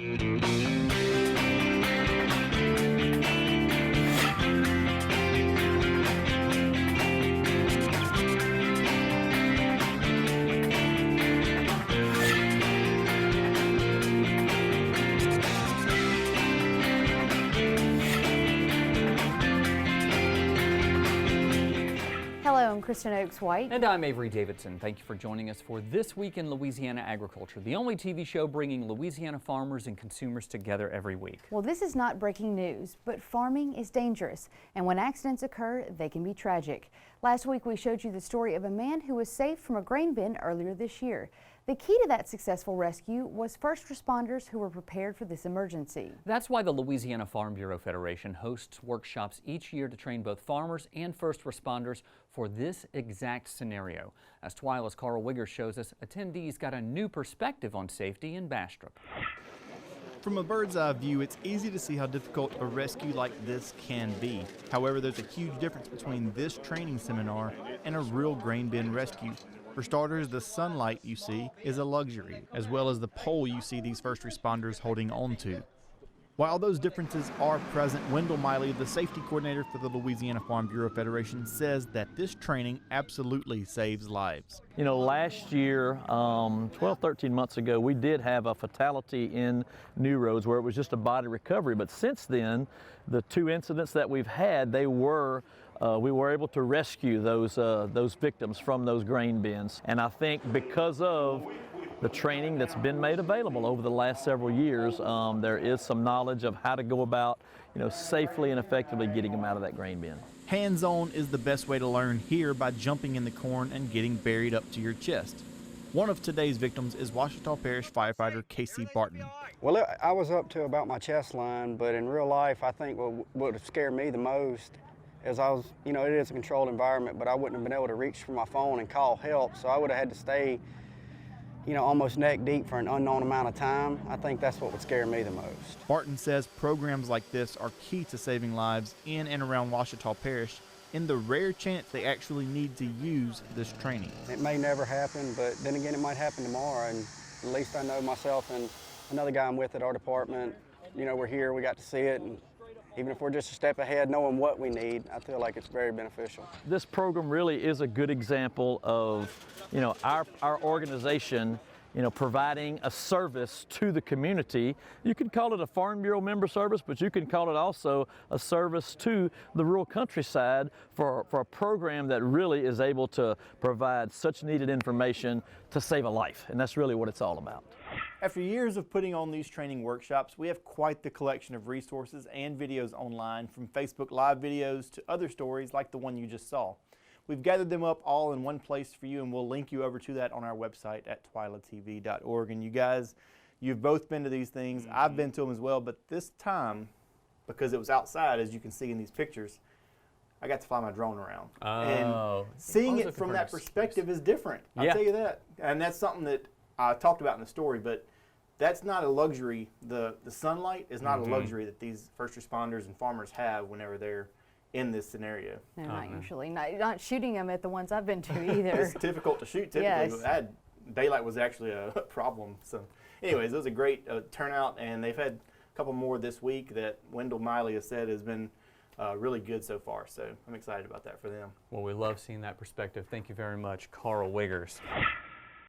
Hello, I'm Kristen Oaks-White. And I'm Avery Davidson. Thank you for joining us for This Week in Louisiana Agriculture, the only TV show bringing Louisiana farmers and consumers together every week. Well, this is not breaking news, but farming is dangerous, and when accidents occur, they can be tragic. Last week, we showed you the story of a man who was saved from a grain bin earlier this year. The key to that successful rescue was first responders who were prepared for this emergency. That's why the Louisiana Farm Bureau Federation hosts workshops each year to train both farmers and first responders for this exact scenario. As TWILA's Karl Wiggers shows us, attendees got a new perspective on safety in Bastrop. From a bird's eye view, it's easy to see how difficult a rescue like this can be. However, there's a huge difference between this training seminar and a real grain bin rescue. For starters, the sunlight you see is a luxury, as well as the pole you see these first responders holding on to. While those differences are present, Wendell Miley, the safety coordinator for the Louisiana Farm Bureau Federation, says that this training absolutely saves lives. You know, last year, 12, 13 months ago, we did have a fatality in New Roads where it was just a body recovery. But since then, the two incidents that we've had, we were able to rescue those victims from those grain bins. And I think because of the training that's been made available over the last several years, there is some knowledge of how to go about, safely and effectively getting them out of that grain bin. Hands-on is the best way to learn here by jumping in the corn and getting buried up to your chest. One of today's victims is Ouachita Parish firefighter Casey Barton. Well, I was up to about my chest line, but in real life, I think what would scare me the most is it is a controlled environment, but I wouldn't have been able to reach for my phone and call help, so I would have had to stay almost neck deep for an unknown amount of time. I think that's what would scare me the most. Barton says programs like this are key to saving lives in and around Ouachita Parish in the rare chance they actually need to use this training. It may never happen, but then again, it might happen tomorrow, and at least I know myself and another guy I'm with at our department, we're here, we got to see it, and even if we're just a step ahead, knowing what we need, I feel like it's very beneficial. This program really is a good example of, our organization, providing a service to the community. You could call it a Farm Bureau member service, but you can call it also a service to the rural countryside for a program that really is able to provide such needed information to save a life. And that's really what it's all about. After years of putting on these training workshops, we have quite the collection of resources and videos online, from Facebook Live videos to other stories like the one you just saw. We've gathered them up all in one place for you, and we'll link you over to that on our website at twilatv.org. And you guys, you've both been to these things. I've been to them as well, but this time, because it was outside, as you can see in these pictures, I got to fly my drone around. And seeing it from that perspective is different. I'll tell you that. And that's something that I talked about in the story, but that's not a luxury. The sunlight is not a luxury that these first responders and farmers have whenever they're in this scenario. They're not usually, not shooting them at the ones I've been to either. It's difficult to shoot typically, but daylight was actually a problem. So anyways, it was a great turnout, and they've had a couple more this week that Wendell Miley has said has been really good so far. So I'm excited about that for them. Well, we love seeing that perspective. Thank you very much, Karl Wiggers.